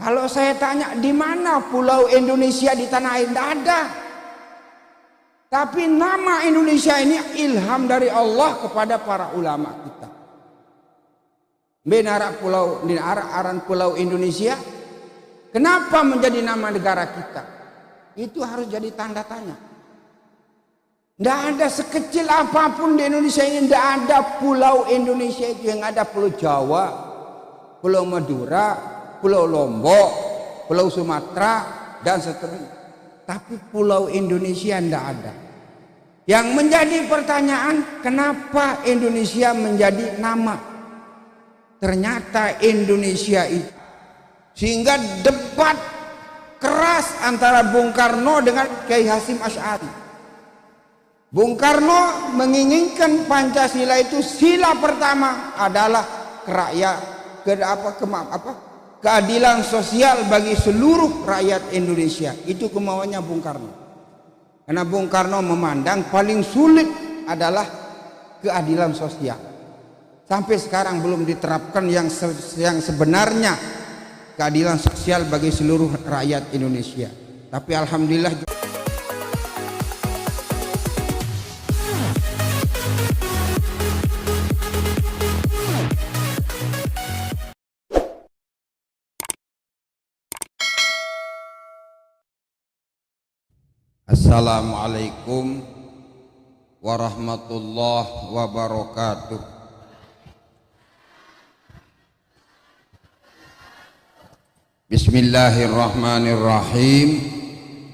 Kalau saya tanya di mana pulau Indonesia di tanah air, tidak ada. Tapi nama Indonesia ini ilham dari Allah kepada para ulama kita. Benar pulau di aran pulau Indonesia. Kenapa menjadi nama negara kita? Itu harus jadi tanda tanya. Tidak ada sekecil apapun di Indonesia ini, tidak ada pulau Indonesia itu. Yang ada pulau Jawa, pulau Madura, pulau Lombok, pulau Sumatera, dan seterusnya. Tapi pulau Indonesia tidak ada. Yang menjadi pertanyaan, kenapa Indonesia menjadi nama? Ternyata Indonesia itu, sehingga debat keras antara Bung Karno dengan Kiai Hasyim Asy'ari. Bung Karno menginginkan Pancasila itu sila pertama adalah keadilan sosial bagi seluruh rakyat Indonesia. Itu kemauannya Bung Karno. Karena Bung Karno memandang paling sulit adalah keadilan sosial. Sampai sekarang belum diterapkan yang sebenarnya keadilan sosial bagi seluruh rakyat Indonesia. Tapi alhamdulillah. Assalamualaikum warahmatullahi wabarakatuh. Bismillahirrahmanirrahim.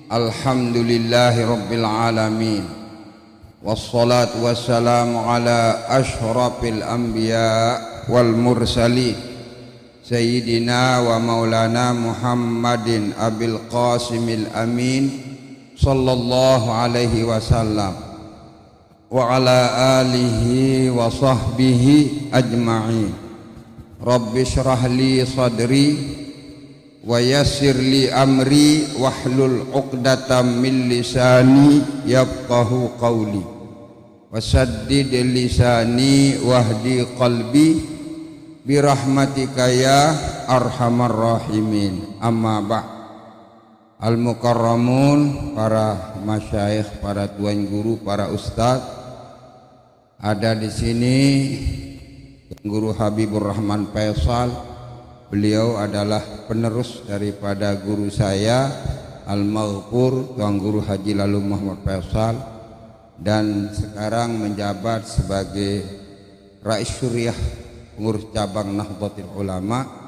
Alhamdulillahi rabbil alamin. Wassalatu wassalamu ala ashrafil anbiya wal mursalin Sayyidina wa maulana Muhammadin abil qasimil amin sallallahu alaihi wasallam wa ala alihi wa sahbihi ajma'in. Rabbi shrah li sadri wa yassir li amri wahlul 'uqdatam min lisani yafqahu qawli wasaddid lisani wahdi qalbi birahmatika ya arhamar rahimin. Amma ba'd. Al-mukarramun, para masyayikh, para tuan guru, para ustadz, ada di sini Guru Habibur Rahman Faisal. Beliau adalah penerus daripada guru saya Al-Maghfur Tuan Guru Haji Lalu Muhammad Faisal, dan sekarang menjabat sebagai Rais Syuriah pengurus cabang Nahdlatul Ulama,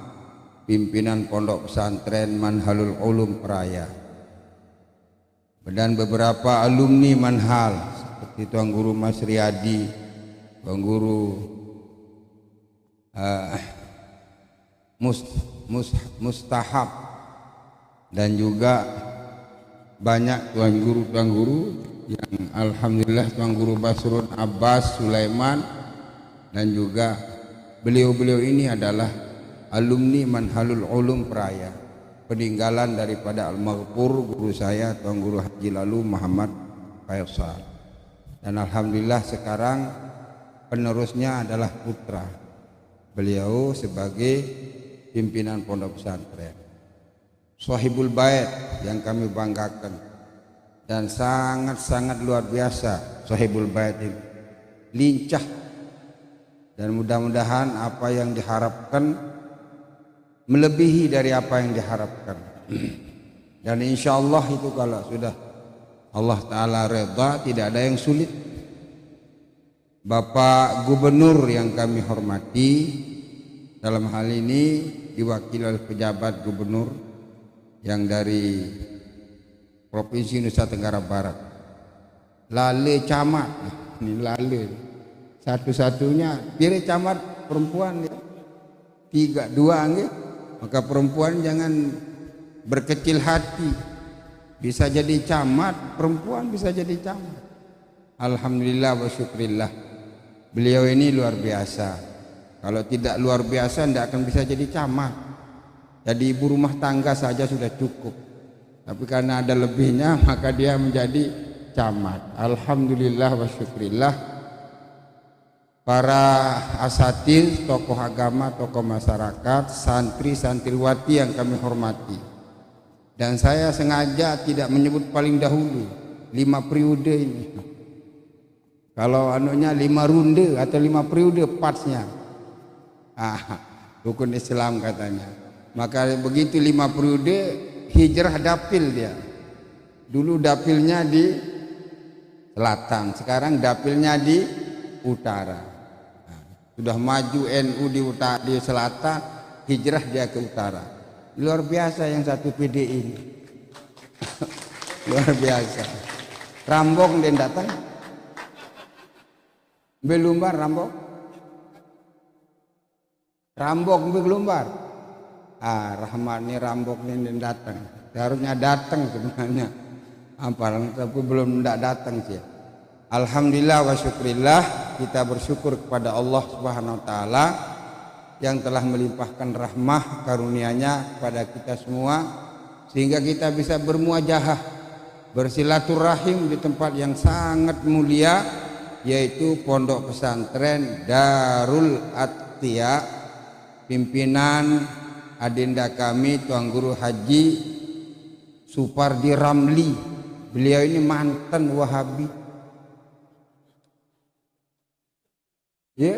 pimpinan Pondok Pesantren Manhalul Ulum Peraya, dan beberapa alumni Manhal seperti Tuan Guru Mas Riyadi, Tuan Guru Mustahab, dan juga banyak tuan guru yang alhamdulillah, Tuan Guru Basrun Abbas Sulaiman, dan juga beliau-beliau ini adalah alumni Manhalul Ulum Peraya, peninggalan daripada Al-Maghfur guru saya Tuan Guru Haji Lalu Muhammad Faisal. Dan alhamdulillah sekarang penerusnya adalah putra beliau sebagai pimpinan pondok pesantren, Shahibul Bait yang kami banggakan, dan sangat-sangat luar biasa Shahibul Bait ini, lincah, dan mudah-mudahan apa yang diharapkan melebihi dari apa yang diharapkan. Dan insya Allah itu kalau sudah Allah Ta'ala redha, tidak ada yang sulit. Bapak Gubernur yang kami hormati, dalam hal ini diwakili oleh pejabat gubernur yang dari Provinsi Nusa Tenggara Barat, Lale Camat, ini Lale satu-satunya pilih camat perempuan ya. 3, 2 nggih. Maka perempuan jangan berkecil hati, bisa jadi camat, perempuan bisa jadi camat. Alhamdulillah wa syukrillah, beliau ini luar biasa. Kalau tidak luar biasa tidak akan bisa jadi camat. Jadi ibu rumah tangga saja sudah cukup, tapi karena ada lebihnya maka dia menjadi camat. Alhamdulillah wa syukrillah. para asatidz, tokoh agama, tokoh masyarakat, santri, santriwati yang kami hormati. Dan saya sengaja tidak menyebut paling dahulu 5 periode ini. Kalau anunya 5 runde atau 5 periode partsnya. Rukun Islam katanya. Maka begitu 5 periode hijrah dapil dia. Dulu dapilnya di selatan, sekarang dapilnya di utara. Sudah maju NU di selatan, hijrah dia ke utara. Luar biasa yang satu PDI ini. Luar biasa. Rambok dan datang. Belumbar Rambok. Rambok belumbar. Rahmat nih Rambok ini datang. Harusnya datang sebenarnya. Tapi belum datang sih. Alhamdulillah wa syukrillah, kita bersyukur kepada Allah Subhanahu wa taala yang telah melimpahkan rahmah karunia-Nya kepada kita semua sehingga kita bisa bermuajahah, bersilaturahim di tempat yang sangat mulia, yaitu Pondok Pesantren Darul Atqiya, pimpinan adinda kami Tuan Guru Haji Supardi Ramli. Beliau ini mantan Wahabi. Ya,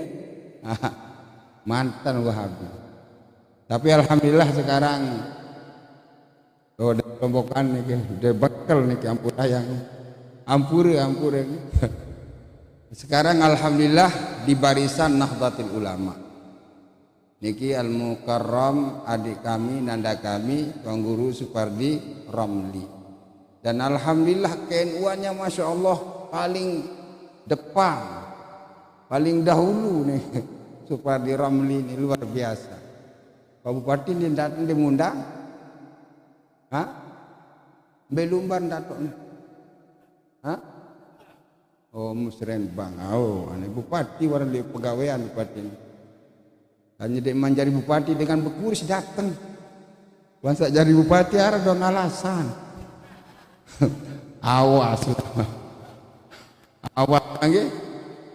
mantan Wahabi. Tapi alhamdulillah sekarang udah pembokan nih, udah bekal nih ampure. Sekarang alhamdulillah di barisan Nahdlatul Ulama. Niki Al Mukarram adik kami, nanda kami, Tuan Guru Supardi Ramli. Dan alhamdulillah KNU-nya Masya Allah paling depan, paling dahulu nih Supardi Ramli ini luar biasa. Pak Bupati ini datang diundang, belumbar datang, oh musren bang, ane Bupati warna di pegawaian Bupati ini. Hanya dia menjadi Bupati dengan berkursi datang. Bangsa jadi Bupati ada dong alasan. Awas lagi.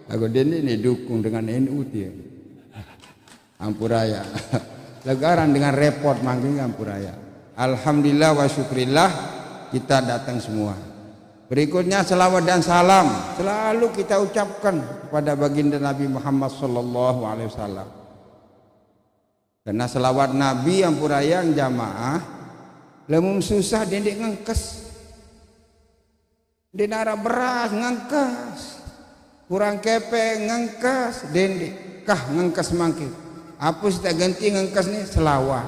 Aku ini dukung dengan NU dia. Ampuraya. Legaran dengan repot manggil Ampuraya. Alhamdulillah wa syukrillah kita datang semua. Berikutnya selawat dan salam selalu kita ucapkan kepada baginda Nabi Muhammad sallallahu alaihi wasallam. Karena selawat Nabi Ampuraya yang jamaah lemum susah dendek ngengkes. Denara beras ngengkes. Kurang kepeng ngengkes dendek kah ngengkes mangkit. Apa sih tak ganti ngengkes nih selawat.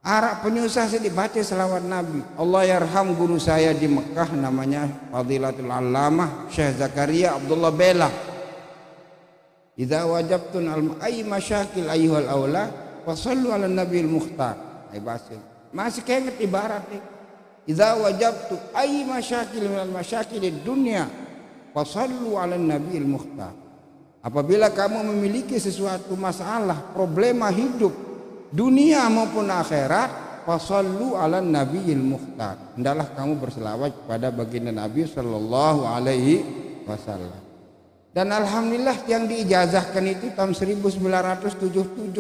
Arak penyusah saya dibaca selawat Nabi. Allah yarham guru saya di Mekah namanya Fadilatul Allamah Syekh Zakaria Abdullah Bela. Idza wajabtun ay masyakil ayyuhal aula fasallu ala nabiyil mukhtar. Masih keinget ibarat nih. Idza wajabtu ay masyakil minal masyakilid dunya fasallu ala nabiyil mukhtar. Apabila kamu memiliki sesuatu masalah, problema hidup dunia maupun akhirat, fasallu ala nabiyil mukhtar. Hendaklah kamu berselawat kepada baginda Nabi sallallahu alaihi wasallam. Dan alhamdulillah yang diijazahkan itu tahun 1977.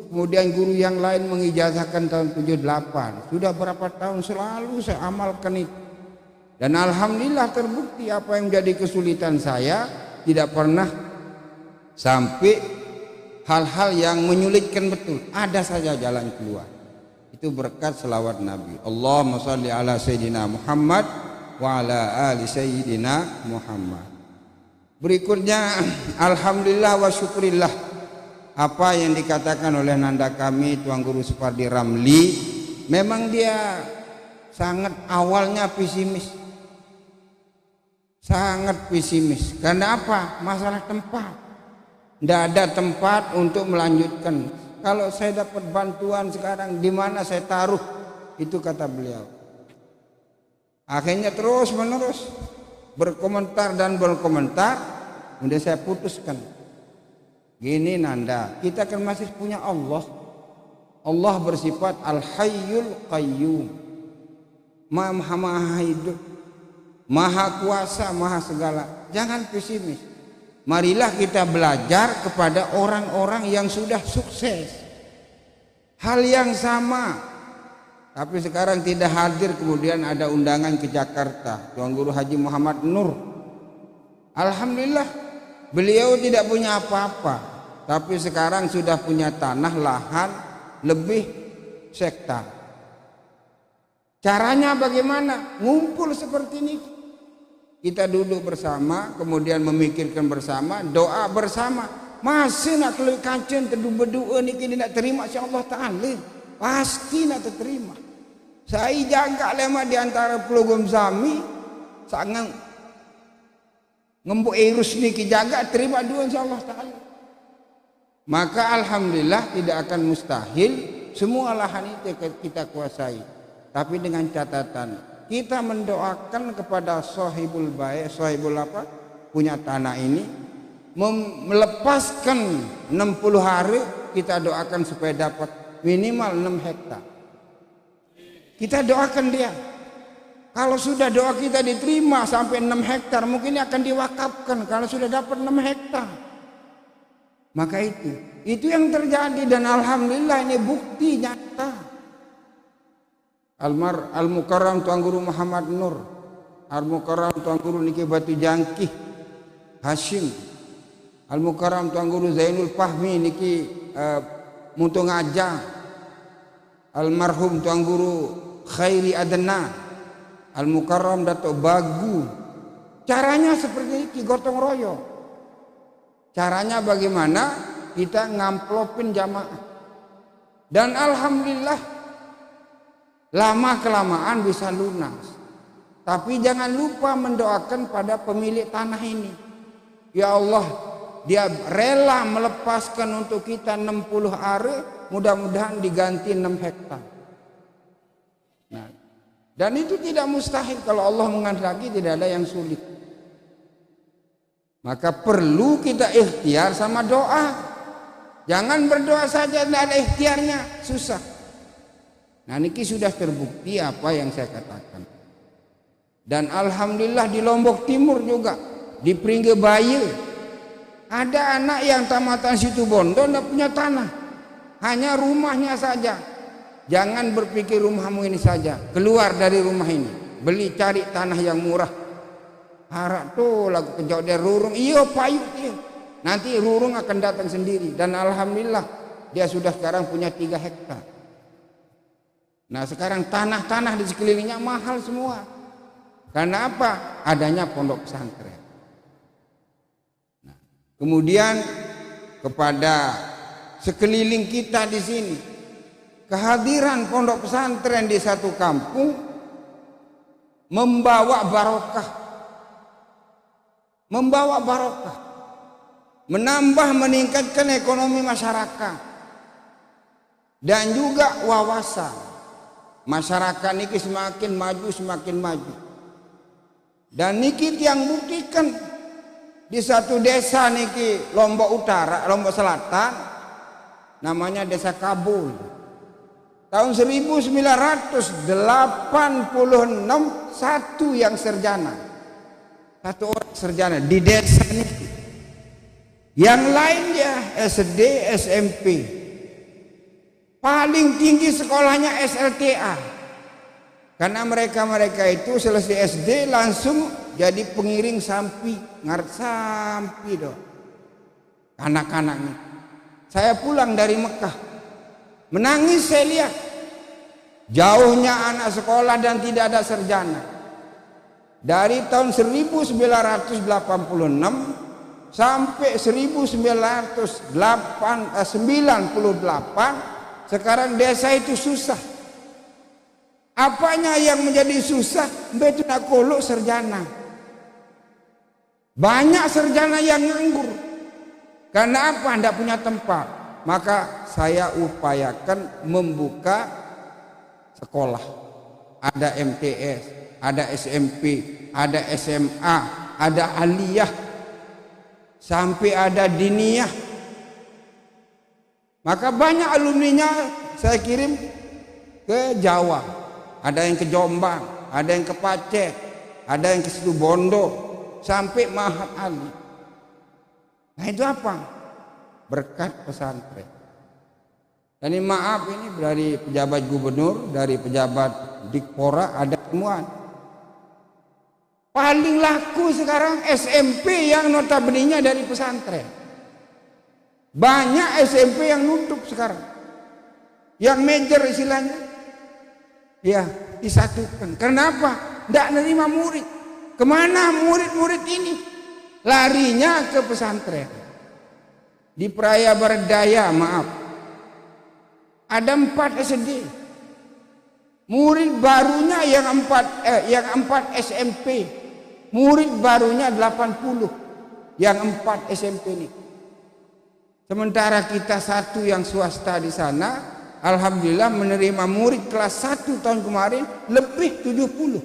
Kemudian guru yang lain mengijazahkan tahun 78. Sudah berapa tahun selalu saya amalkan itu. Dan alhamdulillah terbukti apa yang menjadi kesulitan saya tidak pernah sampai hal-hal yang menyulitkan betul. Ada saja jalan keluar. Itu berkat selawat Nabi. Allahumma shalli ala sayyidina Muhammad wa ala ali sayyidina Muhammad. Berikutnya alhamdulillah wa syukrillah, apa yang dikatakan oleh nanda kami Tuan Guru Supardi Ramli, memang dia sangat awalnya pesimis. Sangat pesimis. Karena apa? Masalah tempat. Tidak ada tempat untuk melanjutkan. Kalau saya dapat bantuan sekarang, di mana saya taruh? Itu kata beliau. Akhirnya terus menerus berkomentar. Kemudian saya putuskan, gini nanda, kita kan masih punya Allah. Allah bersifat Al-Hayyul Qayyum, Maha Hidup. Maha kuasa, maha segala. Jangan pesimis. Marilah kita belajar kepada orang-orang yang sudah sukses. Hal yang sama. Tapi sekarang tidak hadir, kemudian ada undangan ke Jakarta. Tuan Guru Haji Muhammad Nur. Alhamdulillah, beliau tidak punya apa-apa. Tapi sekarang sudah punya tanah, lahan, lebih hektar. Caranya bagaimana? Ngumpul seperti ini. Kita duduk bersama, kemudian memikirkan bersama, doa bersama. Masih nak keluar kancing teduh berdua ni kini nak terima insya Allah Ta'ala. Pasti nak terima. Saya jaga lema di antara pelugum sami. Sangat ngembuk irus ni jaga terima dua insya Allah Ta'ala. Maka alhamdulillah tidak akan mustahil semua lahan itu kita kuasai. Tapi dengan catatan kita mendoakan kepada sahibul baik, sahibul apa? Punya tanah ini melepaskan 60 hari, kita doakan supaya dapat minimal 6 hektar. Kita doakan dia. Kalau sudah doa kita diterima sampai 6 hektar, mungkin akan diwakafkan kalau sudah dapat 6 hektar. Maka itu yang terjadi dan alhamdulillah ini bukti nyata. Al-Mukarram Tuan Guru Muhammad Nur, Al-Mukarram Tuan Guru niki Batu Jangkih Hashim, Al-Mukarram Tuan Guru Zainul Fahmi niki Mutung Aja, Almarhum Tuan Guru Khairi Adna, Al-Mukarram Dato Bagu. Caranya seperti ini, gotong royong. Caranya bagaimana? Kita ngamplopin jamaah. Dan alhamdulillah lama kelamaan bisa lunas. Tapi jangan lupa mendoakan pada pemilik tanah ini. Ya Allah, dia rela melepaskan untuk kita 60 hari, mudah-mudahan diganti 6 hektar. Nah, dan itu tidak mustahil kalau Allah menghendaki, tidak ada yang sulit. Maka perlu kita ikhtiar sama doa. Jangan berdoa saja tidak ada ikhtiarnya, susah. Nah niki sudah terbukti apa yang saya katakan. Dan alhamdulillah di Lombok Timur juga, di Pringge Baye, ada anak yang tamatan Situbondo tidak punya tanah, hanya rumahnya saja. Jangan berpikir rumahmu ini saja, keluar dari rumah ini, beli cari tanah yang murah. Harap tuh lagu kejauh dari rurung, iya payung dia. Nanti rurung akan datang sendiri. Dan alhamdulillah dia sudah sekarang punya 3 hektar. Nah sekarang tanah-tanah di sekelilingnya mahal semua. Karena apa? Adanya pondok pesantren. Nah, kemudian kepada sekeliling kita di sini, kehadiran pondok pesantren di satu kampung membawa barokah. Membawa barokah. Menambah, meningkatkan ekonomi masyarakat. Dan juga wawasan. Masyarakat niki semakin maju. Dan niki yang buktikan di satu desa niki Lombok Utara, Lombok Selatan, namanya Desa Kabul. Tahun 1986 satu yang sarjana, satu orang sarjana di desa niki. Yang lainnya SD, SMP. Paling tinggi sekolahnya SLTA. Karena mereka itu selesai SD langsung jadi pengiring sampi, ngaret sampi doh. Anak-anaknya. Saya pulang dari Mekah, menangis saya lihat jauhnya anak sekolah dan tidak ada sarjana. Dari tahun 1986 sampai 1998 sekarang desa itu susah. Apanya yang menjadi susah? Betul nak kolok sarjana. Banyak sarjana yang nganggur. Karena apa? Tidak punya tempat. Maka saya upayakan membuka sekolah. Ada MTS, ada SMP, ada SMA, ada aliyah, sampai ada diniyah. Maka banyak alumninya saya kirim ke Jawa. Ada yang ke Jombang, ada yang ke Pacet, ada yang ke situ Bondo, sampai Mahat Ali. Nah itu apa? Berkat pesantren. Dan ini maaf, ini dari pejabat gubernur, dari pejabat Dikpora ada temuan. Paling laku sekarang SMP yang notabene-nya dari pesantren. Banyak SMP yang nutup sekarang. Yang major istilahnya, ya disatukan. Kenapa? Tidak nerima murid. Kemana murid-murid ini? Larinya ke pesantren. Di Praya Berdaya, maaf, ada 4 SD. Murid barunya yang 4 SMP. Murid barunya 80. Yang 4 SMP ini. Sementara kita satu yang swasta di sana, alhamdulillah menerima murid kelas 1 tahun kemarin lebih 70.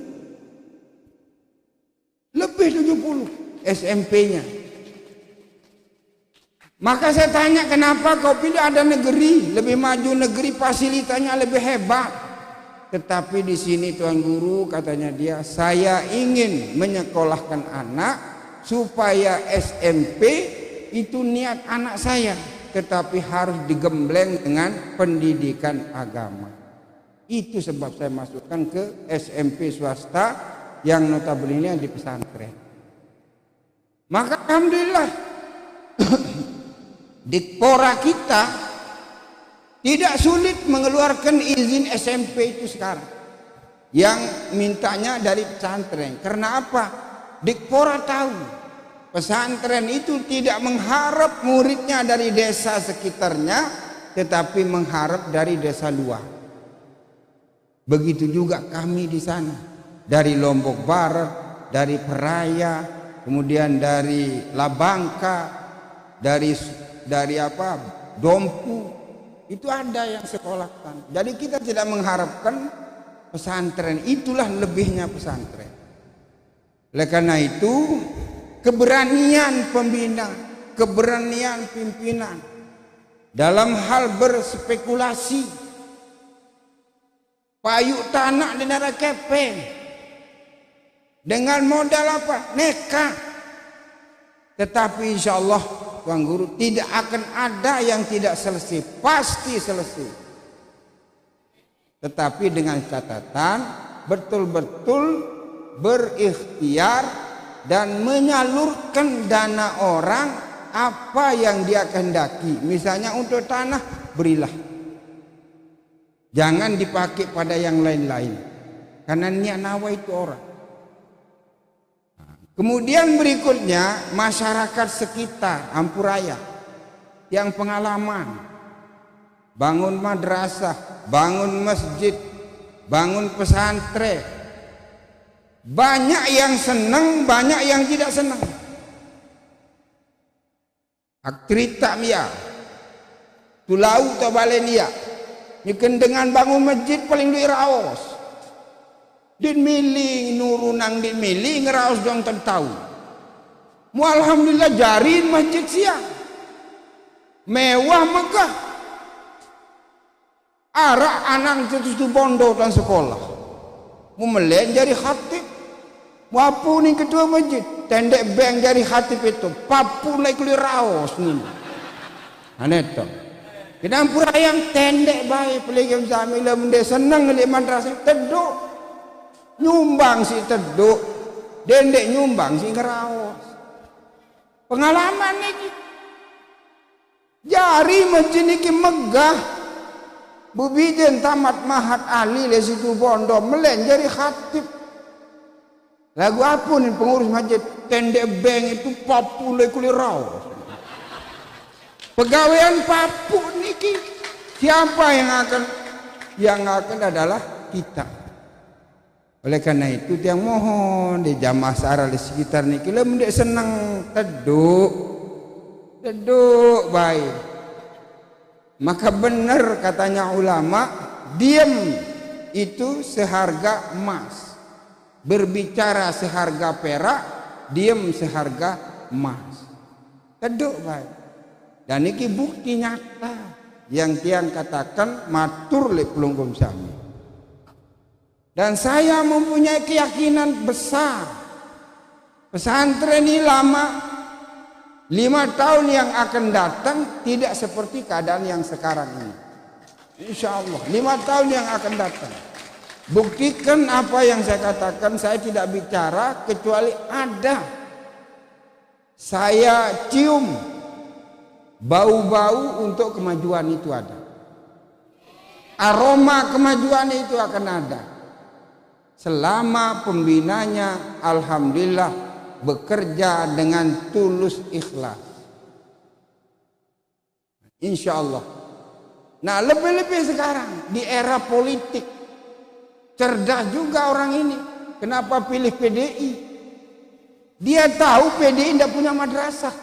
Lebih 70 SMP-nya. Maka saya tanya, kenapa kau pilih ada negeri, lebih maju negeri, fasilitasnya lebih hebat. Tetapi di sini Tuan Guru, katanya dia, saya ingin menyekolahkan anak supaya SMP itu niat anak saya, tetapi harus digembleng dengan pendidikan agama. Itu sebab saya masukkan ke SMP swasta yang notabene di pesantren. Maka alhamdulillah Dikpora kita tidak sulit mengeluarkan izin SMP itu sekarang. Yang mintanya dari pesantren. Karena apa? Dikpora tahu pesantren itu tidak mengharap muridnya dari desa sekitarnya, tetapi mengharap dari desa luar. Begitu juga kami di sana, dari Lombok Barat, dari Peraya, kemudian dari Labangka, dari Dompu, itu ada yang sekolahkan. Jadi kita tidak mengharapkan pesantren, itulah lebihnya pesantren. Oleh karena itu, keberanian pembina, keberanian pimpinan dalam hal berspekulasi, payung tanah di daerah kepeng dengan modal apa? Nekat. Tetapi insya Allah Tuan Guru, tidak akan ada yang tidak selesai, pasti selesai. Tetapi dengan catatan betul-betul berikhtiar dan menyalurkan dana orang apa yang dia kehendaki. Misalnya untuk tanah, berilah. Jangan dipakai pada yang lain-lain, karena niat nawa itu orang. Kemudian berikutnya masyarakat sekitar Ampuraya yang pengalaman bangun madrasah, bangun masjid, bangun pesantren. Banyak yang senang, banyak yang tidak senang. Aktrita Mia, Tulau Tabalenia, nyiken dengan bangun masjid paling diiraos. Din miling nurunang din miling ngeraos dong tahu. Mu alhamdulillah jarin masjid siang. Mewah megah. Arak anak itu bondo dan sekolah. Mu melen jadi khatib. Mu apu ni ketua masjid. Tendek beng jadi khatib itu. Papu naik kuli raos ni. Aneto. Kedampur ayam tendek baik peligam samila mende senang ngeli madrasah teduk. Nyumbang si teduk, dendek nyumbang si ngeraos. Pengalaman ini, jari masjid ini megah. Bubiden tamat Mahat Ali le situ bondo melen jadi khatib. Lagu apa nih pengurus masjid? Tendek beng itu papu le kuli raos. Pegawaian papu niki, siapa yang akan adalah kita. Oleh karena itu tiang mohon di jamaah sara di sekitar ni kila mendek senang teduk baik. Maka benar katanya ulama, diam itu seharga emas, berbicara seharga perak, diam seharga emas. Teduk baik. Dan ini bukti nyata yang tiang katakan matur le pelunggum sami. Dan saya mempunyai keyakinan besar, pesantren ini lama, 5 tahun yang akan datang tidak seperti keadaan yang sekarang ini. Insya Allah 5 tahun yang akan datang. Buktikan apa yang saya katakan. Saya tidak bicara kecuali ada. Saya cium bau-bau untuk kemajuan itu ada. Aroma kemajuan itu akan ada. Selama pembinanya alhamdulillah bekerja dengan tulus ikhlas. Insya Allah. Nah, lebih-lebih sekarang di era politik, cerdas juga orang ini. Kenapa pilih PDI? Dia tahu PDI tidak punya madrasah.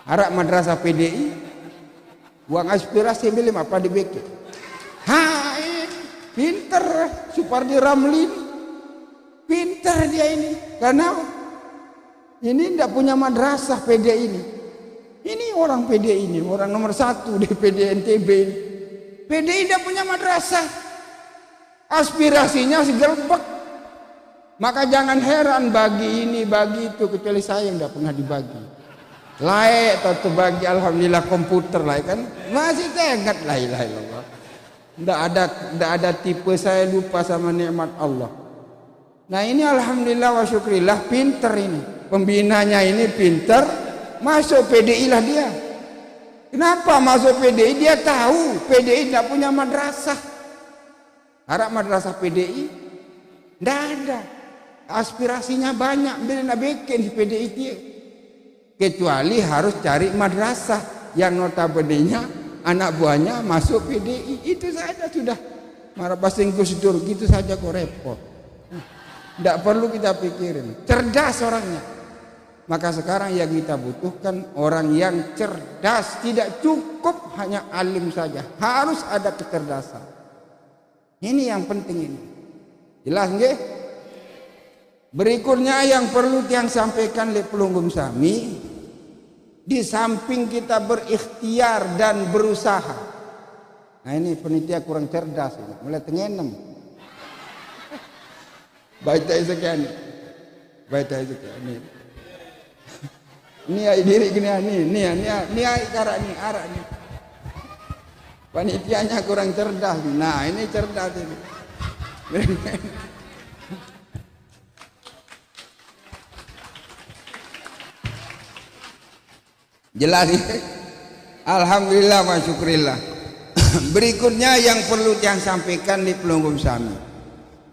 Harap madrasah PDI, uang aspirasi belum apa dibikin. Hai, pinter Supardi Ramli, pinter dia ini. Karena ini tidak punya madrasah PDI ini. Ini orang PDI ini, orang nomor 1 di PDNTB ini. PDI tidak punya madrasah. Aspirasinya segerbek. Maka jangan heran bagi ini, bagi itu, kecuali saya yang tidak pernah dibagi. Layak atau terbagi, alhamdulillah komputer lah kan. Masih ingat la ilaha illallah. Tidak ada tipe saya lupa sama nikmat Allah. Nah ini alhamdulillah wa syukrillah pinter ini. Pembinanya ini pinter, masuk PDI lah dia. Kenapa masuk PDI? Dia tahu PDI tidak punya madrasah. Harap madrasah PDI? Tidak ada. Aspirasinya banyak, bila nak bikin di PDI dia. Kecuali harus cari madrasah yang notabene-nya anak buahnya masuk PDI. Itu saja sudah. Marah pasing Gus Dur gitu saja kok repot. Tidak perlu kita pikirin. Cerdas orangnya. Maka sekarang yang kita butuhkan orang yang cerdas. Tidak cukup hanya alim saja. Harus ada kecerdasan. Ini yang penting ini. Jelas nggih? Berikutnya yang perlu yang sampaikan oleh Pelunggum Sami, di samping kita berikhtiar dan berusaha. Nah ini penitia kurang cerdas ini, mulai tengenem. Baca sekian, baca sekian ini. Ini diri gini ini arak nih. Panitianya kurang cerdas. Nah ini cerdas ini. Jelas ya? Alhamdulillah wa syukrillah. Berikutnya yang perlu yang sampaikan di Pelunggum Sami.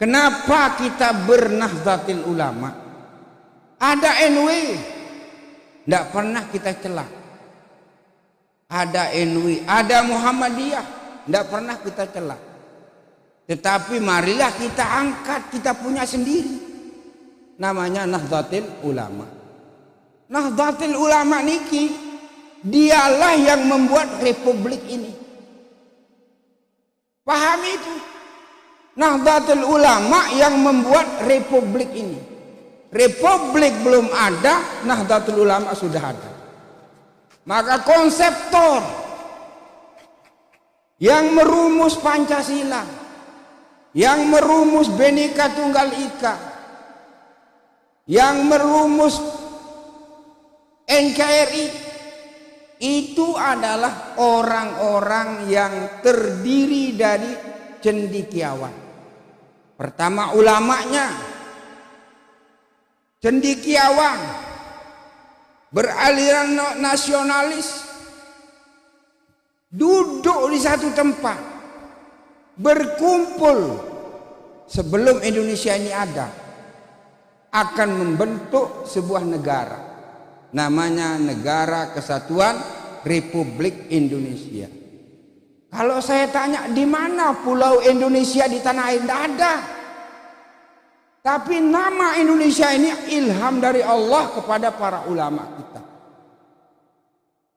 Kenapa kita bernahdlatul ulama? Ada NW, tidak pernah kita celak. Ada NW, ada Muhammadiyah, tidak pernah kita celak. Tetapi marilah kita angkat, kita punya sendiri. Namanya Nahdlatul Ulama. Nahdlatul Ulama niki, dialah yang membuat republik ini. Pahami itu. Nahdlatul Ulama yang membuat republik ini. Republik belum ada, Nahdlatul Ulama sudah ada. Maka konseptor yang merumus Pancasila, yang merumus Bhinneka Tunggal Ika, yang merumus NKRI, itu adalah orang-orang yang terdiri dari cendekiawan. Pertama ulamanya cendekiawan, beraliran nasionalis, duduk di satu tempat, berkumpul sebelum Indonesia ini ada, akan membentuk sebuah negara. Namanya Negara Kesatuan Republik Indonesia. Kalau saya tanya di mana pulau Indonesia di tanah air, tidak ada. Tapi nama Indonesia ini ilham dari Allah kepada para ulama kita.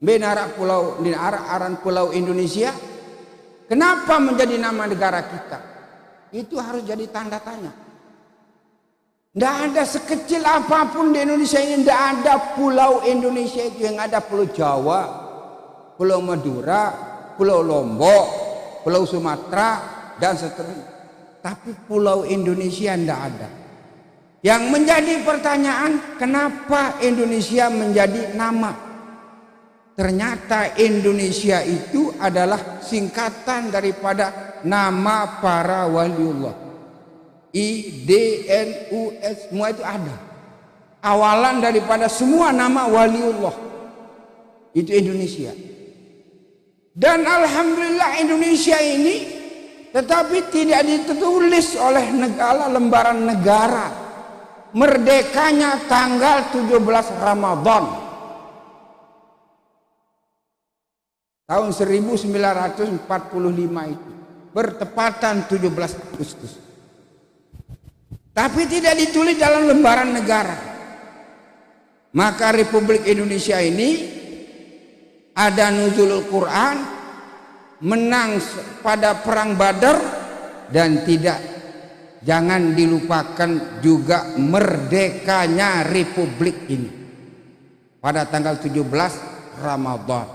Benar pulau di aran pulau Indonesia. Kenapa menjadi nama negara kita? Itu harus jadi tanda tanya. Tidak ada sekecil apapun di Indonesia ini, tidak ada pulau Indonesia itu. Yang ada pulau Jawa, pulau Madura, pulau Lombok, pulau Sumatera, dan seterusnya. tapi pulau Indonesia tidak ada. Yang menjadi pertanyaan, kenapa Indonesia menjadi nama? Ternyata Indonesia itu adalah singkatan daripada nama para waliullah. IDNUS, semua itu ada. Awalan daripada semua nama waliullah itu Indonesia. Dan alhamdulillah Indonesia ini tetapi tidak ditulis oleh negara, lembaran negara. Merdekanya tanggal 17 Ramadan tahun 1945 itu, bertepatan 17 Agustus. Tapi tidak ditulis dalam lembaran negara. Maka Republik Indonesia ini ada nuzulul Quran, menang pada perang Badar, dan jangan dilupakan juga merdekanya Republik ini pada tanggal 17 Ramadan.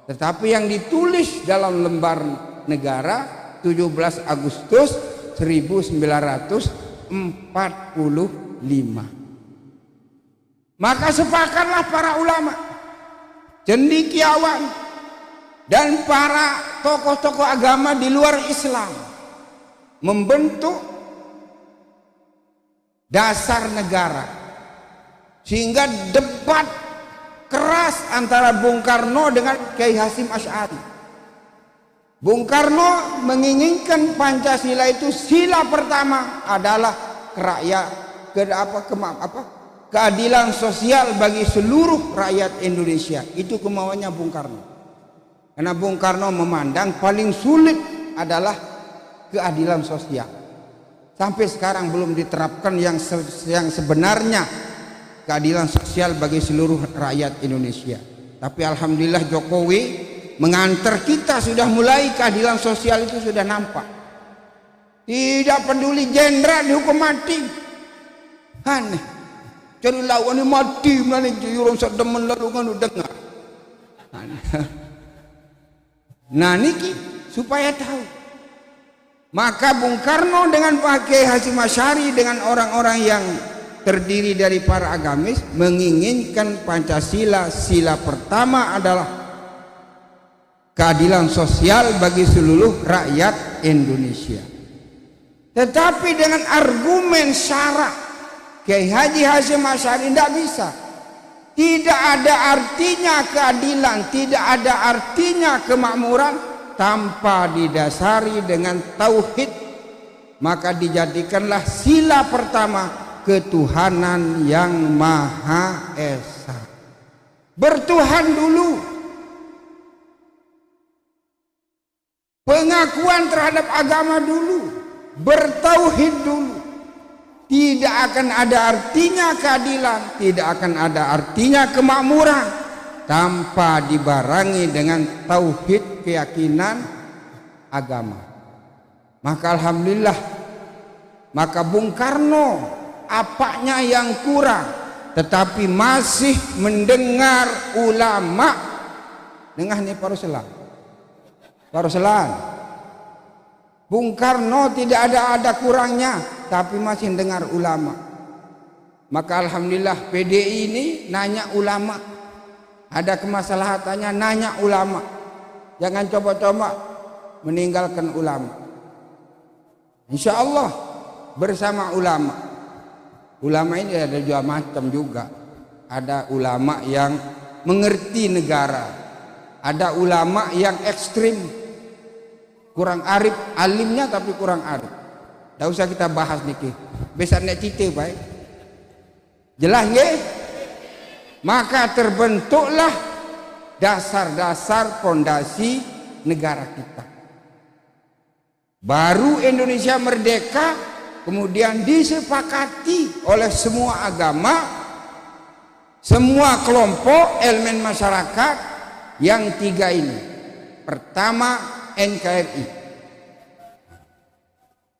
Tetapi yang ditulis dalam lembar negara 17 Agustus 1945. Maka sepakatlah para ulama, cendekiawan, dan para tokoh-tokoh agama di luar Islam membentuk dasar negara, sehingga debat keras antara Bung Karno dengan Kiai Hasyim Asy'ari. Bung Karno menginginkan Pancasila itu sila pertama adalah keadilan sosial bagi seluruh rakyat Indonesia. Itu kemauannya Bung Karno. Karena Bung Karno memandang paling sulit adalah keadilan sosial. Sampai sekarang belum diterapkan yang sebenarnya keadilan sosial bagi seluruh rakyat Indonesia. Tapi alhamdulillah Jokowi mengantar kita, sudah mulai keadilan sosial itu sudah nampak. Tidak peduli jenderal dihukum mati. Aneh. Jadi lawan ini mati mana orang sedemen lalu kan dengar. Nah niki supaya tahu. Maka Bung Karno dengan Pak Kiai Hasyim Asy'ari dengan orang-orang yang terdiri dari para agamis menginginkan Pancasila sila pertama adalah keadilan sosial bagi seluruh rakyat Indonesia. Tetapi dengan argumen syarak Kiai Haji Hasyim Asy'ari tidak bisa. Tidak ada artinya keadilan, tidak ada artinya kemakmuran tanpa didasari dengan tauhid. Maka dijadikanlah sila pertama ketuhanan yang Maha Esa. Bertuhan dulu, pengakuan terhadap agama dulu, bertauhid dulu. Tidak akan ada artinya keadilan, tidak akan ada artinya kemakmuran tanpa dibarengi dengan tauhid keyakinan agama. Maka alhamdulillah, maka Bung Karno apanya yang kurang, tetapi masih mendengar ulama. Dengar nih Paruselan. Bung Karno tidak ada kurangnya, tapi masih dengar ulama. Maka alhamdulillah PDI ini nanya ulama, ada kemasalahatannya nanya ulama. Jangan coba-coba meninggalkan ulama. Insya Allah bersama ulama. Ulama ini ada dua macam juga. Ada ulama yang mengerti negara, ada ulama yang ekstrim, kurang arif, alimnya tapi kurang arif. Tidak usah kita bahas niki. Besar nek cite baik. Jelas nggih? Maka terbentuklah dasar-dasar fondasi negara kita. Baru Indonesia merdeka, kemudian disepakati oleh semua agama, semua kelompok elemen masyarakat yang tiga ini. Pertama NKRI,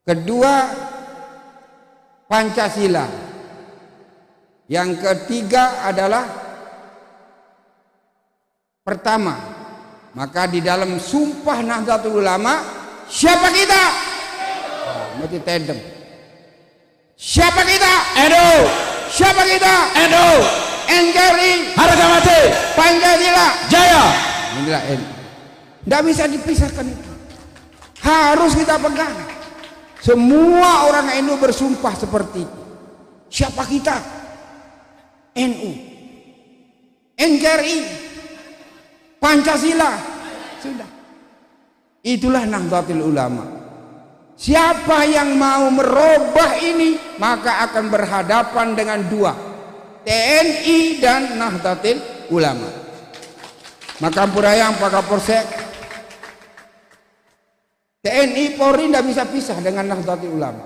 kedua Pancasila, yang ketiga adalah pertama. Maka di dalam Sumpah Nahdlatul Ulama, siapa kita? Mati tedem. Siapa kita? NU. Siapa kita? NU. NKRI. Harga mati. Pancasila. Jaya. Inilah NU. Tidak bisa dipisahkan itu. Harus kita pegang. Semua orang NU bersumpah seperti itu. Siapa kita? NU. NKRI. Pancasila. Sudah. Itulah Nahdlatul Ulama. Siapa yang mau merubah ini, maka akan berhadapan dengan dua, TNI dan Nahdlatul Ulama. Maka Ampurayang, Pak Kapolsek, TNI Polri tidak bisa pisah dengan Nahdlatul Ulama.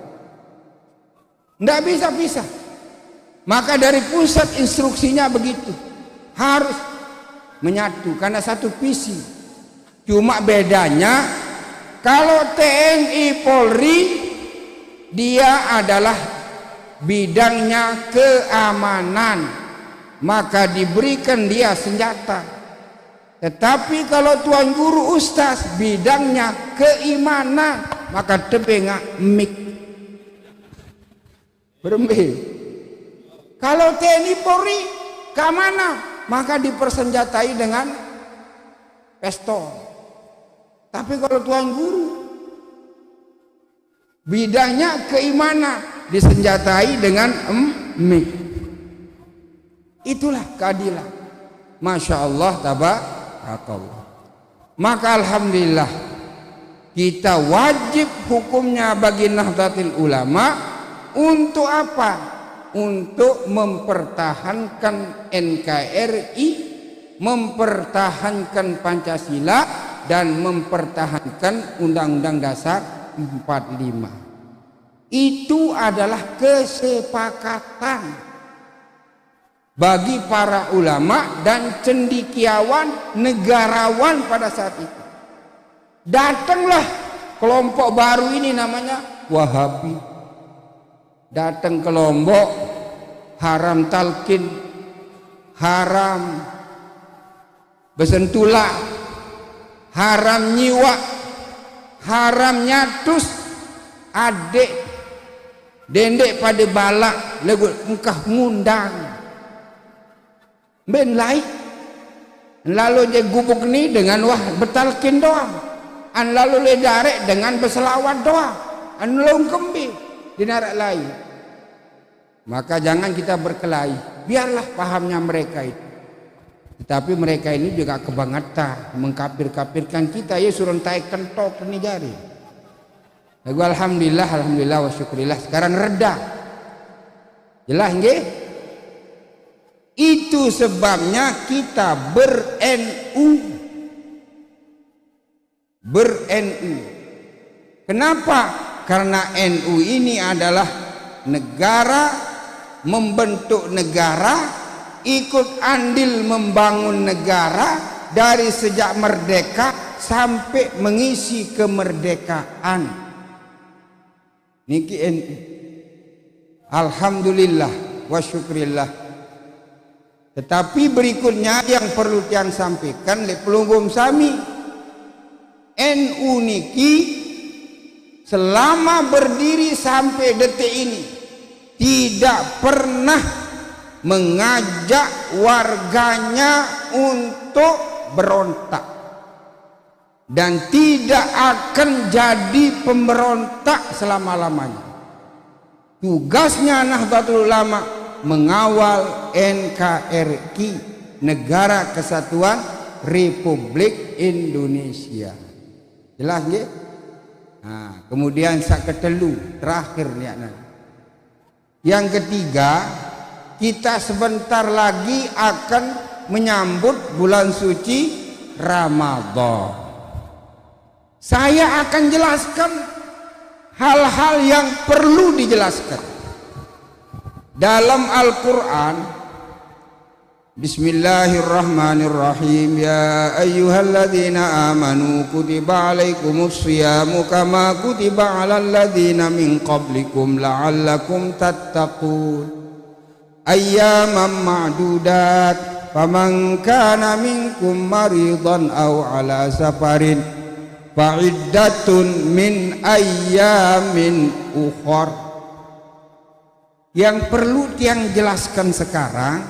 Tidak bisa pisah. Maka dari pusat instruksinya begitu. Harus menyatu karena satu visi. Cuma bedanya kalau TNI Polri dia adalah bidangnya keamanan, maka diberikan dia senjata. Tetapi kalau Tuan Guru Ustaz bidangnya keimanan, maka tebengak mik berembe. Kalau TNI Polri keamanan, maka dipersenjatai dengan pistol. Tapi kalau Tuan Guru bidangnya keimanan, disenjatai dengan mik. Itulah keadilan. Masya Allah, tabarakallah. Maka alhamdulillah kita wajib hukumnya bagi Nahdlatul Ulama untuk apa? Untuk mempertahankan NKRI, mempertahankan Pancasila, dan mempertahankan Undang-Undang Dasar 45. Itu adalah kesepakatan bagi para ulama dan cendekiawan negarawan pada saat itu. Datanglah kelompok baru ini namanya Wahabi. Datang ke Lombok, haram talqin, haram besentula, haram nyiwa, haram nyatus, adik dendek pada balak legut engkah ngundang ben lai lalu je gubuk ni dengan wah betalkin doang, an lalu le darek dengan berselawat doang, an long kembi dinarak lain. Maka jangan kita berkelahi, biarlah pahamnya mereka itu. Tetapi mereka ini juga kebangetan mengkafir-kafirkan kita, ya suruh taik kentok ini jari. Lagu alhamdulillah wa syukurillah sekarang reda. Jelas nggih? Itu sebabnya kita ber-NU. Ber-NU. Kenapa? Karena NU ini adalah negara, membentuk negara, ikut andil membangun negara dari sejak merdeka sampai mengisi kemerdekaan. Niki NU. Alhamdulillah wa syukrillah. Tetapi berikutnya yang perlu yang sampaikan le pelunggum sami, NU niki selama berdiri sampai detik ini tidak pernah mengajak warganya untuk berontak dan tidak akan jadi pemberontak selama-lamanya. Tugasnya Nahdlatul Ulama mengawal NKRI, Negara Kesatuan Republik Indonesia. Jelas nggih? Nah, kemudian sak ketelu terakhir niatna. Yang ketiga, kita sebentar lagi akan menyambut bulan suci Ramadan. Saya akan jelaskan hal-hal yang perlu dijelaskan. Dalam Al-Quran, Bismillahirrahmanirrahim. Ya ayyuhalladzina amanu kutiba alaikumus shiyamu kama kutiba alal ladzina min qablikum la'allakum tattaqun. Ayyaman ma'dudat faman kana minkum maridan aw ala safarin fa'iddatun min ayyamin ukhor. Yang perlu tiang jelaskan sekarang,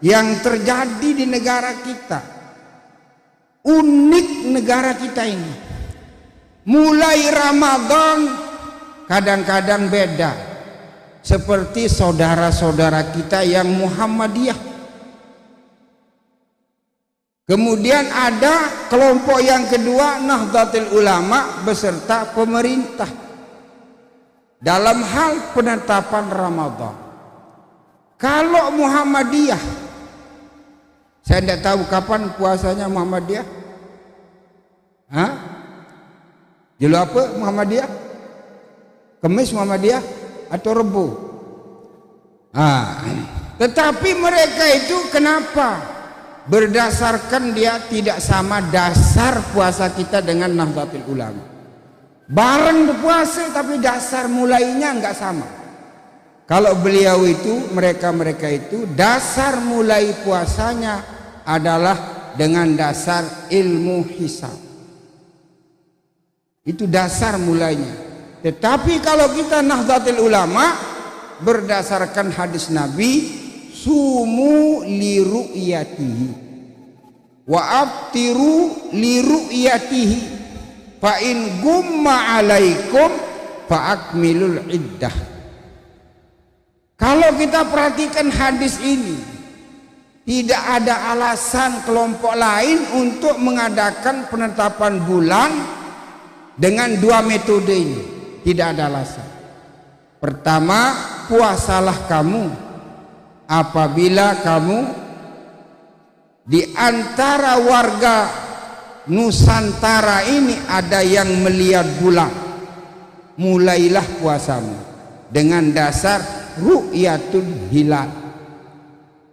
yang terjadi di negara kita, unik negara kita ini. Mulai Ramadan kadang-kadang beda, seperti saudara-saudara kita yang Muhammadiyah. Kemudian ada kelompok yang kedua, Nahdlatul Ulama beserta pemerintah dalam hal penetapan Ramadan. Kalau Muhammadiyah, saya tidak tahu kapan puasanya Muhammadiyah. Hah? Julu apa Muhammadiyah? Kemis Muhammadiyah atau Rebo? Tetapi mereka itu kenapa? Berdasarkan dia tidak sama dasar puasa kita dengan Nahdlatul Ulama. Bareng berpuasa tapi dasar mulainya enggak sama. Kalau beliau itu, mereka itu dasar mulai puasanya adalah dengan dasar ilmu hisab. Itu dasar mulainya. Tetapi kalau kita Nahdlatul Ulama berdasarkan hadis Nabi, sumu li ru'yatihi wa aftiru li ru'yatihi fa in gumma alaikum fa akmilul iddah. Kalau kita perhatikan hadis ini, tidak ada alasan kelompok lain untuk mengadakan penetapan bulan dengan dua metode ini. Tidak ada alasan. Pertama, puasalah kamu apabila kamu di antara warga Nusantara ini ada yang melihat bulan, mulailah puasamu dengan dasar ru'yatul hilal.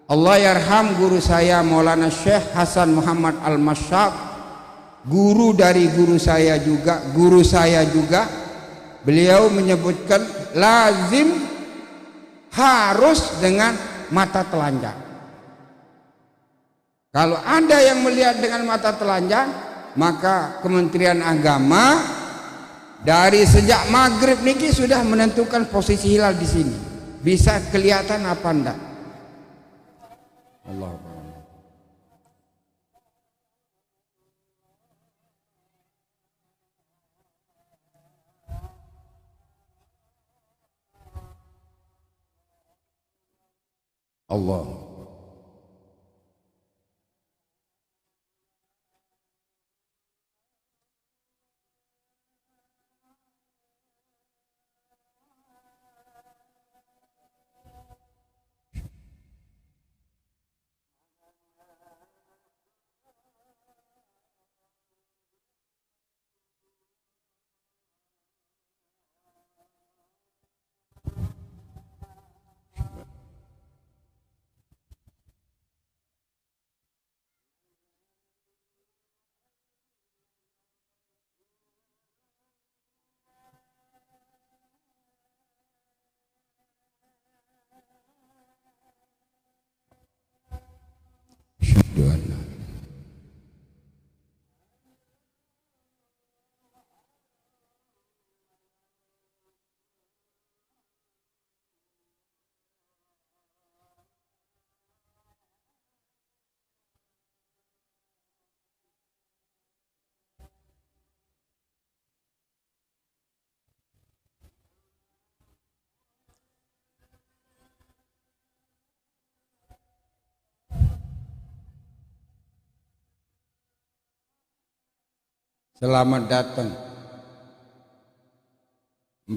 Allah yarham guru saya Maulana Syekh Hasan Muhammad Al-Masyab, guru dari guru saya juga, beliau menyebutkan lazim harus dengan mata telanjang. Kalau ada yang melihat dengan mata telanjang, maka Kementerian Agama dari sejak maghrib niki sudah menentukan posisi hilal di sini. Bisa kelihatan apa enggak? Allah. Allah. Selamat datang.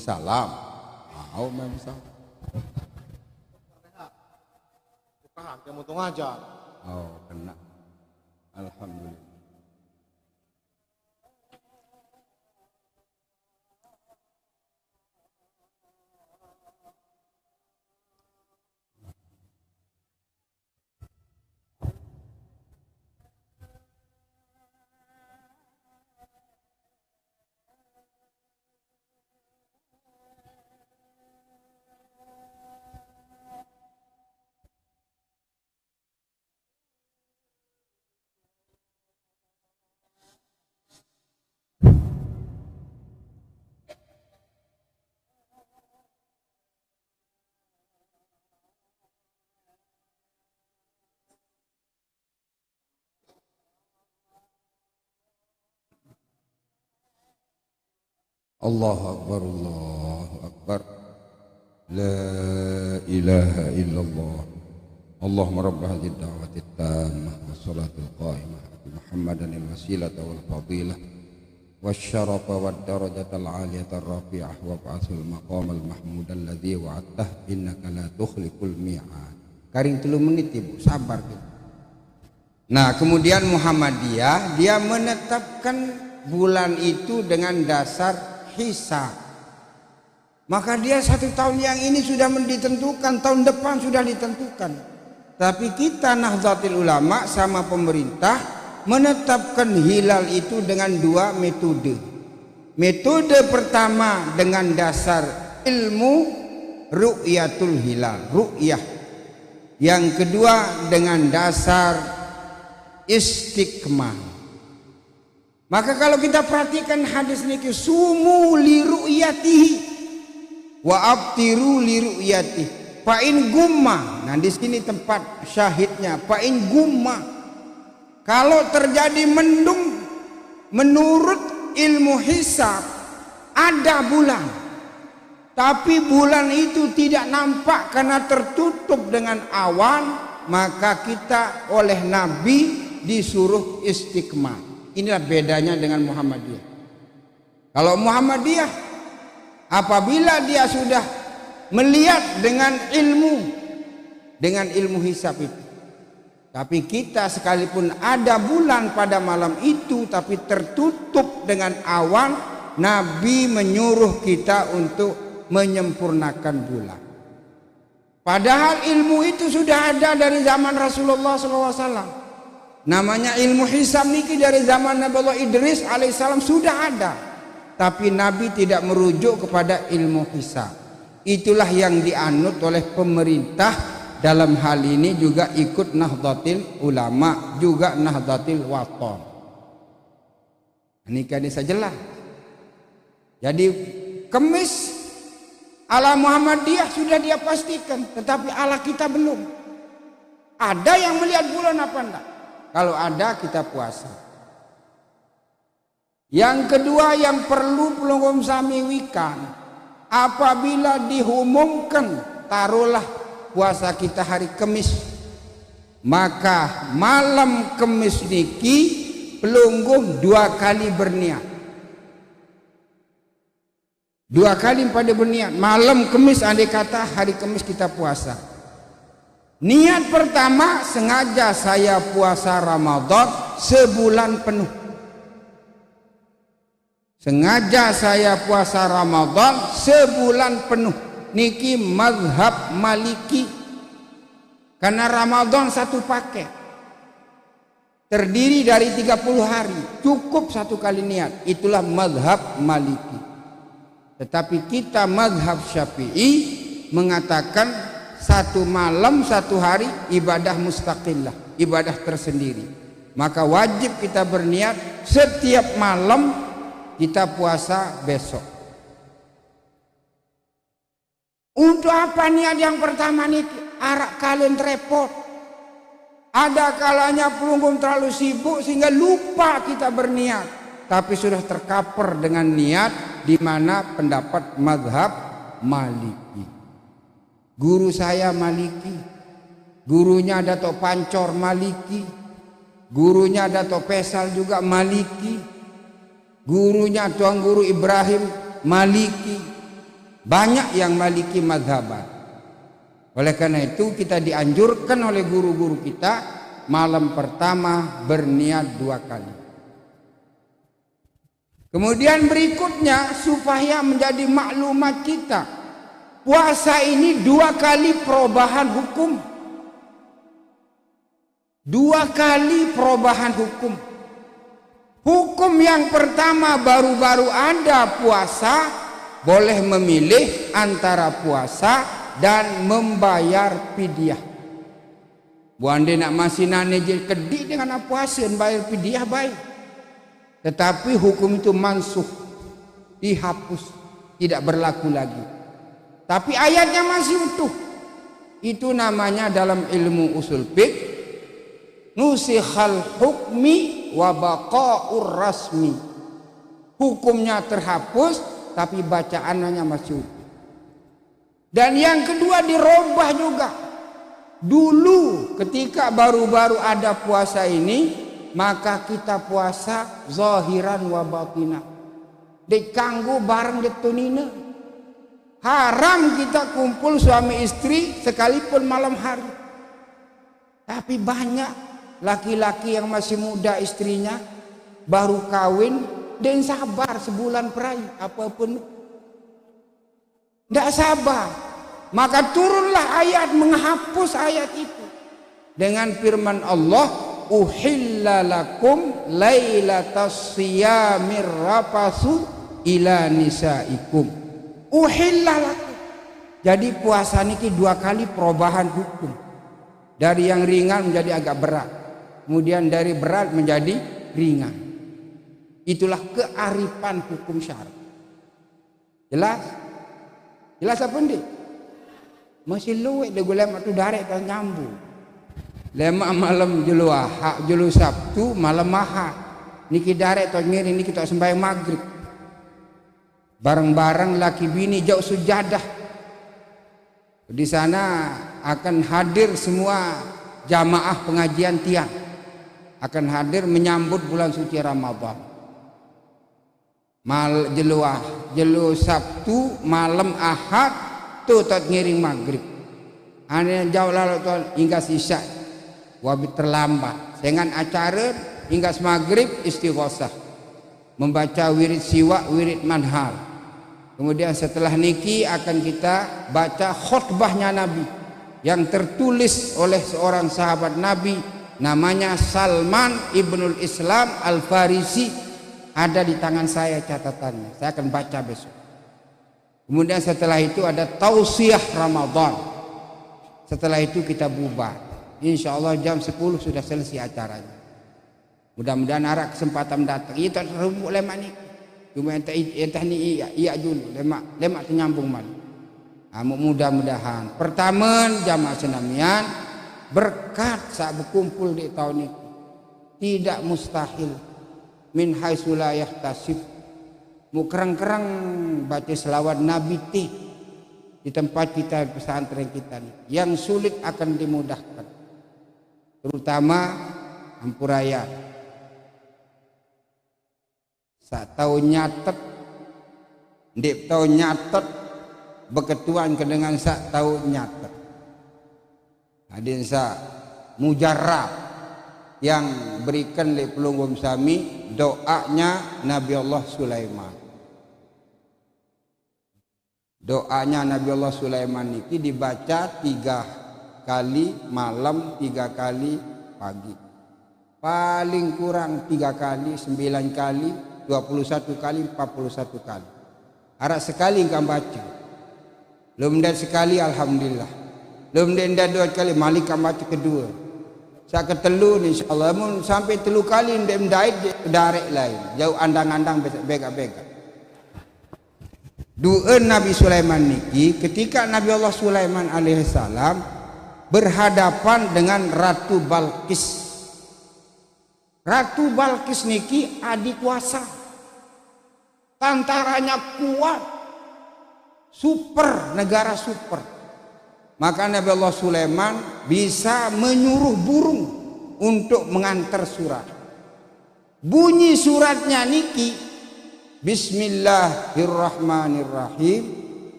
Salam. Mau salam. Bukan, dia mau ngajar. Oh, kena. Alhamdulillah. Allahu Akbar, Allahu Akbar. La ilaha illallah. Allahumma rabb hadhihi ad-da'wati at-tammah was-salatul qa'imah ati Muhammadan al-wasilata wal fadilah wasyarafa wad-darajatal 'aliyata ar-rafi'ah wa ba'athul maqamal mahmud alladzi wa'adtah innaka la tukhliful mi'ad. Karing 3 menit Ibu, sabar gitu. Nah, kemudian Muhammadiyah dia menetapkan bulan itu dengan dasar hisab. Maka dia 1 tahun yang ini sudah ditentukan, tahun depan sudah ditentukan. Tapi kita Nahdlatul Ulama sama pemerintah menetapkan hilal itu dengan 2 metode. Metode pertama dengan dasar ilmu ru'yatul hilal, ru'yah. Yang kedua dengan dasar istiqmah. Maka kalau kita perhatikan hadis niki, sumu li ru'yatihi wa abtiru li ru'yatihi fa in gumma. Nah, di sini tempat syahidnya, fa in gumma. Kalau terjadi mendung, menurut ilmu hisab ada bulan, tapi bulan itu tidak nampak karena tertutup dengan awan, maka kita oleh Nabi disuruh istiqmah. Inilah bedanya dengan Muhammadiyah. Kalau Muhammadiyah, apabila dia sudah melihat dengan ilmu hisab itu. Tapi kita sekalipun ada bulan pada malam itu tapi tertutup dengan awan, Nabi menyuruh kita untuk menyempurnakan bulan. Padahal ilmu itu sudah ada dari zaman Rasulullah SAW. Namanya ilmu hisab niki dari zaman Nabi Allah Idris alaihissalam sudah ada. Tapi Nabi tidak merujuk kepada ilmu hisab. Itulah yang dianut oleh pemerintah dalam hal ini, juga ikut Nahdlatul Ulama, juga Nahdlatul Wathon. Ini kan bisa jelas. Jadi Kemis ala Muhammadiyah sudah dia pastikan, tetapi ala kita belum. Ada yang melihat bulan apa enggak? Kalau ada kita puasa. Yang kedua yang perlu pelungkum samiwikan, apabila diumumkan taruhlah puasa kita hari Kemis, maka malam Kemis niki pelungguh 2 kali berniat. 2 kali pada berniat. Malam Kemis andai kata hari Kemis kita puasa. Niat pertama, sengaja saya puasa Ramadan sebulan penuh. Sengaja saya puasa Ramadan sebulan penuh. Niki mazhab Maliki. Karena Ramadan 1 paket. Terdiri dari 30 hari. Cukup 1 kali niat. Itulah mazhab Maliki. Tetapi kita mazhab Syafi'i mengatakan 1 malam 1 hari ibadah mustaqillah, ibadah tersendiri. Maka wajib kita berniat setiap malam kita puasa besok. Untuk apa niat yang pertama nih? Arak kalian repot. Ada kalanya pelunggung terlalu sibuk sehingga lupa kita berniat. Tapi sudah tercover dengan niat, di mana pendapat mazhab Maliki. Guru saya Maliki, gurunya Dato' Pancor Maliki, gurunya Dato' Pesal juga Maliki, gurunya Tuan Guru Ibrahim Maliki. Banyak yang Maliki mazhaban. Oleh karena itu kita dianjurkan oleh guru-guru kita malam pertama berniat 2 kali. Kemudian berikutnya supaya menjadi maklumat kita, puasa ini 2 kali perubahan hukum. 2 kali perubahan hukum. Hukum yang pertama baru-baru ada puasa, boleh memilih antara puasa dan membayar fidyah. Buande nak masih nane je kedik dengan puasa bayar fidyah baik. Tetapi hukum itu mansuh, dihapus, tidak berlaku lagi. Tapi ayatnya masih utuh. Itu namanya dalam ilmu usul fiqh nusikhal hukmi wa baqaur rasmi. Hukumnya terhapus tapi bacaannya masih utuh. Dan yang kedua dirubah juga. Dulu ketika baru-baru ada puasa ini, maka kita puasa zahiran wa batina. Dikanggu bareng detunina. Haram kita kumpul suami istri sekalipun malam hari. Tapi banyak laki-laki yang masih muda istrinya baru kawin dan sabar sebulan perai apapun. Tidak sabar. Maka turunlah ayat menghapus ayat itu. Dengan firman Allah, uhilla lakum lailatas siyamir rafasu ila nisaikum. Uhilla lakum. Jadi puasa niki 2 kali perubahan hukum. Dari yang ringan menjadi agak berat. Kemudian dari berat menjadi ringan. Itulah kearifan hukum syara. Jelas? Jelas apa ndi? Masih luwek de lemak tu darek tak nyambung. Lemak malam julu Ahad, julu Sabtu, malam Ahad. Niki darek tak ngiri niki tak sembahyang maghrib. Bareng-bareng laki bini jauh sujadah. Di sana akan hadir semua jamaah pengajian tiang. Akan hadir menyambut bulan suci Ramadan. Jelu Sabtu malam Ahad tu tak ngiring maghrib. Ane jauh lalu tu hingga sisa. Wabit terlambat. Dengan acara hingga maghrib istighosah. Membaca wirid siwa, wirid manhal. Kemudian setelah niki akan kita baca khutbahnya Nabi yang tertulis oleh seorang sahabat Nabi namanya Salman Ibnul Islam Al-Farisi. Ada di tangan saya catatannya. Saya akan baca besok. Kemudian setelah itu ada tausiah Ramadan. Setelah itu kita bubar. Insya Allah jam 10 sudah selesai acaranya. Mudah-mudahan ada kesempatan datang. Itu terhubung lemak ni. Cuma entah ni iya dulu. Lemak ternyambung man. Mudah-mudahan. Pertama jamaah senamian berkat saat berkumpul di tahun ini. Tidak mustahil. Min haitsu la yahtasib. Mu kerang-kerang baca selawat Nabi di tempat kita pesantren kita nih. Yang sulit akan dimudahkan. Terutama Ampuraya. Saat tahu nyatet, ndip tahu nyatet, beketuan ke dengan saat tahu nyatet. Hadin sa mujarrab yang berikan oleh pelunggum sami doanya Nabi Allah Sulaiman. Doanya Nabi Allah Sulaiman ini dibaca 3 kali malam, 3 kali pagi. Paling kurang 3 kali, 9 kali, 21 kali, 41 kali. Harap sekali engkau baca. Belum dan sekali alhamdulillah. Belum dan 2 kali malik engkau baca kedua. Saya ketelu insyaAllah. Sampai 3 kali ndem dait darek lain. Jauh andang-andang bega-bega. Doa Nabi Sulaiman niki ketika Nabi Allah Sulaiman alaihissalam berhadapan dengan Ratu Balqis. Ratu Balqis niki adik kuasa. Tantaranya kuat. Super, negara super. Maka Nabi Allah Sulaiman bisa menyuruh burung untuk mengantar surat. Bunyi suratnya niki Bismillahirrahmanirrahim.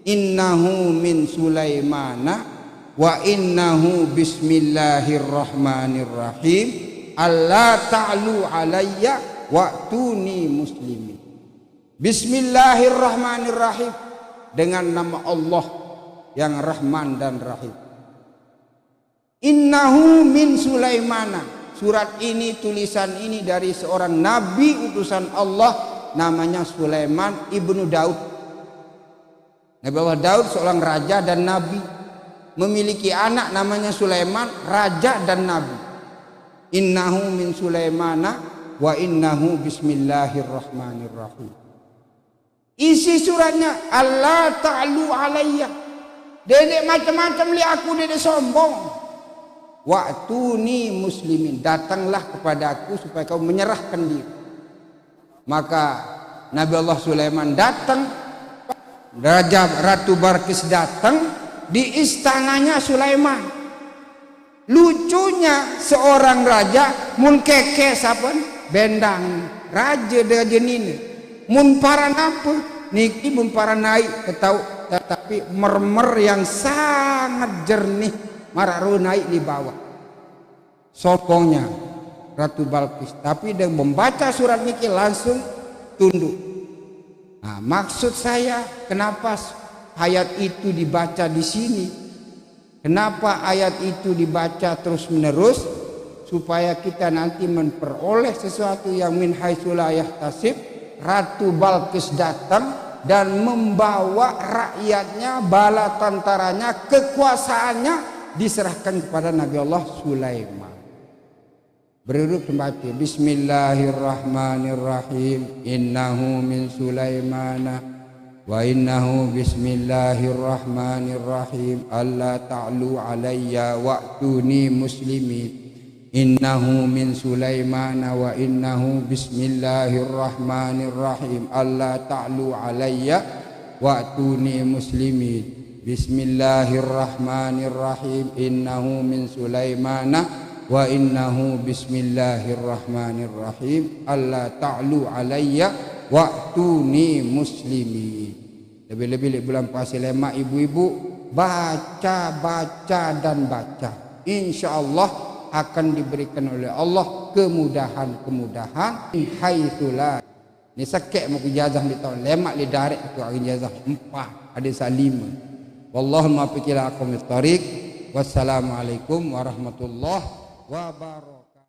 Innahu min Sulaimana wa innahu bismillahirrahmanirrahim. Alla ta'lu alayya wa'tuni muslimin. Bismillahirrahmanirrahim. Dengan nama Allah yang Rahman dan Rahim. Innahu min Sulaimana. Surat ini, tulisan ini dari seorang nabi utusan Allah namanya Sulaiman ibnu Daud. Nabi Allah Daud seorang raja dan nabi, memiliki anak namanya Sulaiman, raja dan nabi. Innahu min Sulaimana wa innahu bismillahirrahmanirrahim. Isi suratnya Allah ta'lu alayya. Dedek macam-macam li aku, dedek sombong. Wa'tuni muslimin, datanglah kepada aku supaya kau menyerahkan diri. Maka Nabi Allah Sulaiman datang Raja Ratu Balqis datang di istananya Sulaiman. Lucunya seorang raja mun keke sapan bendang raja ini mun paran apa niki mun paran naik tetapi mermer yang sangat jernih mararu naik di bawah sopongnya Ratu Balqis, tapi dia membaca surat niki langsung tunduk. Nah, maksud saya kenapa ayat itu dibaca di sini? Kenapa ayat itu dibaca terus menerus? Supaya kita nanti memperoleh sesuatu yang min haitsu la yahtasib. Ratu Balqis datang dan membawa rakyatnya, bala tentaranya, kekuasaannya diserahkan kepada Nabi Allah Sulaiman. Berduduk membaca Bismillahirrahmanirrahim. Innahu min Sulaimana wa innahu bismillahirrahmanirrahim. Alla ta'lu alayya wa'tuni muslimin. Innahu min Sulaimana wa innahu bismillahirrahmanirrahim. Alla ta'lu alayya wa'tuni muslimin. Bismillahirrahmanirrahim. Innahu min Sulaimana wa innahu bismillahirrahmanirrahim. Alla ta'lu alayya wa'tuni muslimin. Lebih-lebih bulan puasa lemak ibu-ibu baca dan baca. Insyaallah akan diberikan oleh Allah kemudahan haitsulah. Ni sakit mau ijazah di tahun lemak li darek tu ijazah 4 ada 5. Wallahu muwaffiq ila aqwamit thariq. Wassalamualaikum warahmatullahi wabarakatuh.